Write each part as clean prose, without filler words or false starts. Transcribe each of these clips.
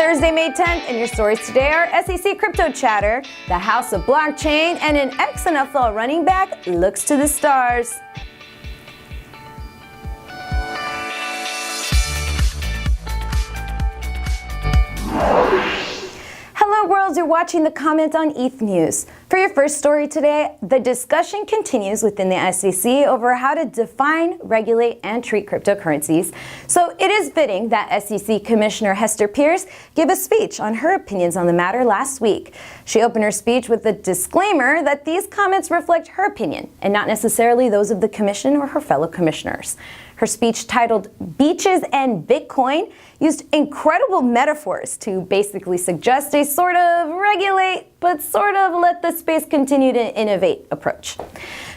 Thursday, May 10th, and your stories today are SEC crypto chatter, the House of Blockchain, and an ex-NFL running back looks to the stars. Hello world, you're watching The Comment on ETHNews. For your first story today, the discussion continues within the SEC over how to define, regulate, and treat cryptocurrencies. So it is fitting that SEC Commissioner Hester Peirce gave a speech on her opinions on the matter last week. She opened her speech with a disclaimer that these comments reflect her opinion and not necessarily those of the commission or her fellow commissioners. Her speech, titled Beaches and Bitcoin, used incredible metaphors to basically suggest a sort of regulate, but sort of let the space continue to innovate approach.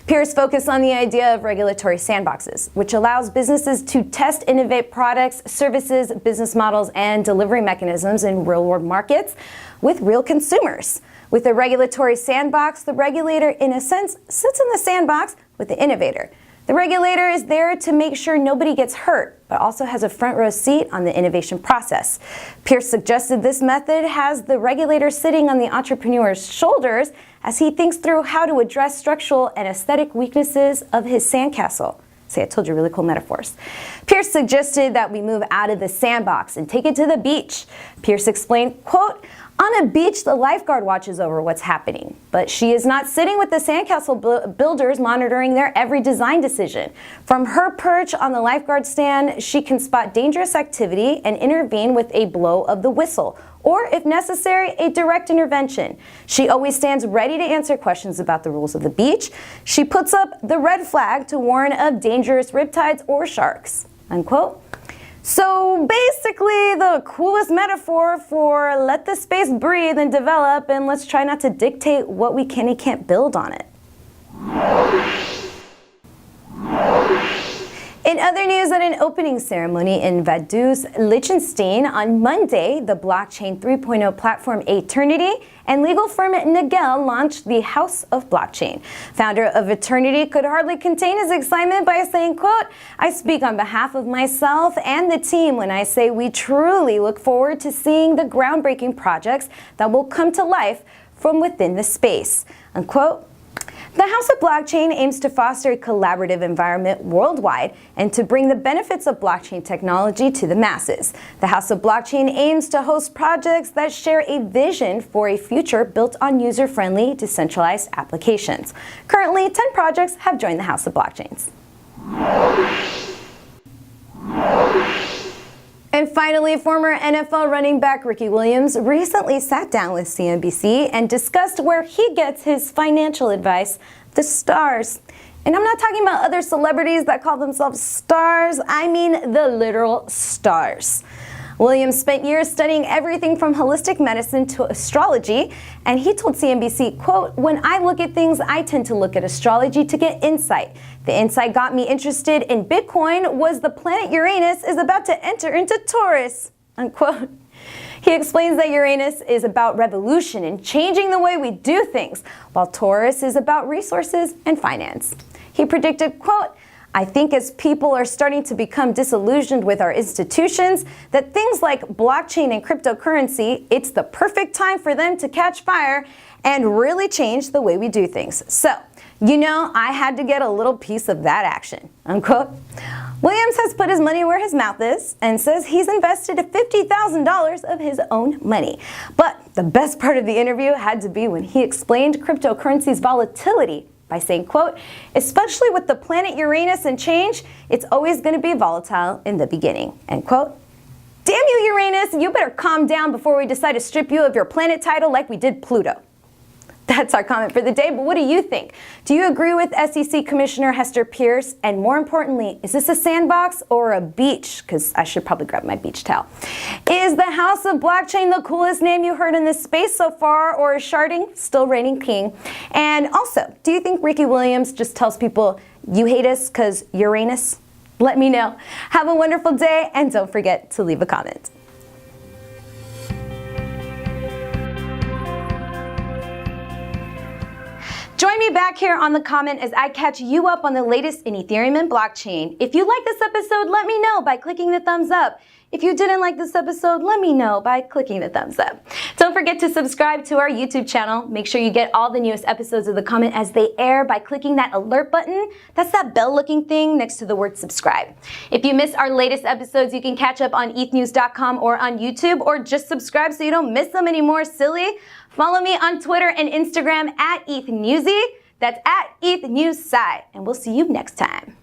Peirce focused on the idea of regulatory sandboxes, which allows businesses to test, innovate products, services, business models, and delivery mechanisms in real-world markets with real consumers. With a regulatory sandbox, the regulator, in a sense, sits in the sandbox with the innovator. The regulator is there to make sure nobody gets hurt, but also has a front row seat on the innovation process. Peirce suggested this method has the regulator sitting on the entrepreneur's shoulders as he thinks through how to address structural and aesthetic weaknesses of his sandcastle. See, I told you really cool metaphors. Peirce suggested that we move out of the sandbox and take it to the beach. Peirce explained, quote, "On a beach, the lifeguard watches over what's happening, but she is not sitting with the sandcastle builders monitoring their every design decision. From her perch on the lifeguard stand, she can spot dangerous activity and intervene with a blow of the whistle, or, if necessary, a direct intervention. She always stands ready to answer questions about the rules of the beach. She puts up the red flag to warn of dangerous riptides or sharks," unquote. So basically the coolest metaphor for let the space breathe and develop, and let's try not to dictate what we can and can't build on it. In other news, at an opening ceremony in Vaduz, Liechtenstein on Monday, the blockchain 3.0 platform Eternity and legal firm Nagel launched the House of Blockchain. Founder of Eternity could hardly contain his excitement by saying, quote, "I speak on behalf of myself and the team when I say we truly look forward to seeing the groundbreaking projects that will come to life from within the space," unquote. The House of Blockchain aims to foster a collaborative environment worldwide and to bring the benefits of blockchain technology to the masses. The House of Blockchain aims to host projects that share a vision for a future built on user-friendly, decentralized applications. Currently, 10 projects have joined the House of Blockchains. And finally, former NFL running back Ricky Williams recently sat down with CNBC and discussed where he gets his financial advice, the stars. And I'm not talking about other celebrities that call themselves stars, I mean the literal stars. Williams spent years studying everything from holistic medicine to astrology, and he told CNBC, quote, "When I look at things, I tend to look at astrology to get insight. The insight got me interested in Bitcoin was the planet Uranus is about to enter into Taurus," unquote. He explains that Uranus is about revolution and changing the way we do things, while Taurus is about resources and finance. He predicted, quote, "I think as people are starting to become disillusioned with our institutions, that things like blockchain and cryptocurrency, it's the perfect time for them to catch fire and really change the way we do things. So, you know, I had to get a little piece of that action," unquote. Williams has put his money where his mouth is and says he's invested $50,000 of his own money. But the best part of the interview had to be when he explained cryptocurrency's volatility by saying, quote, "Especially with the planet Uranus and change, it's always going to be volatile in the beginning," end quote. Damn you, Uranus, you better calm down before we decide to strip you of your planet title like we did Pluto. That's our comment for the day, but what do you think? Do you agree with SEC Commissioner Hester Peirce? And more importantly, is this a sandbox or a beach? Because I should probably grab my beach towel. Is the House of Blockchain the coolest name you heard in this space so far, or is sharding still reigning king? And also, do you think Ricky Williams just tells people, you hate us because Uranus? Let me know. Have a wonderful day, and don't forget to leave a comment. Join me back here on The Comment as I catch you up on the latest in Ethereum and blockchain. If you like this episode, let me know by clicking the thumbs up. If you didn't like this episode, let me know by clicking the thumbs up. Don't forget to subscribe to our YouTube channel. Make sure you get all the newest episodes of The Comment as they air by clicking that alert button. That's that bell-looking thing next to the word subscribe. If you missed our latest episodes, you can catch up on ETHNews.com or on YouTube, or just subscribe so you don't miss them anymore, silly. Follow me on Twitter and Instagram at ETHNewsy. That's at ETHNewsSy. And we'll see you next time.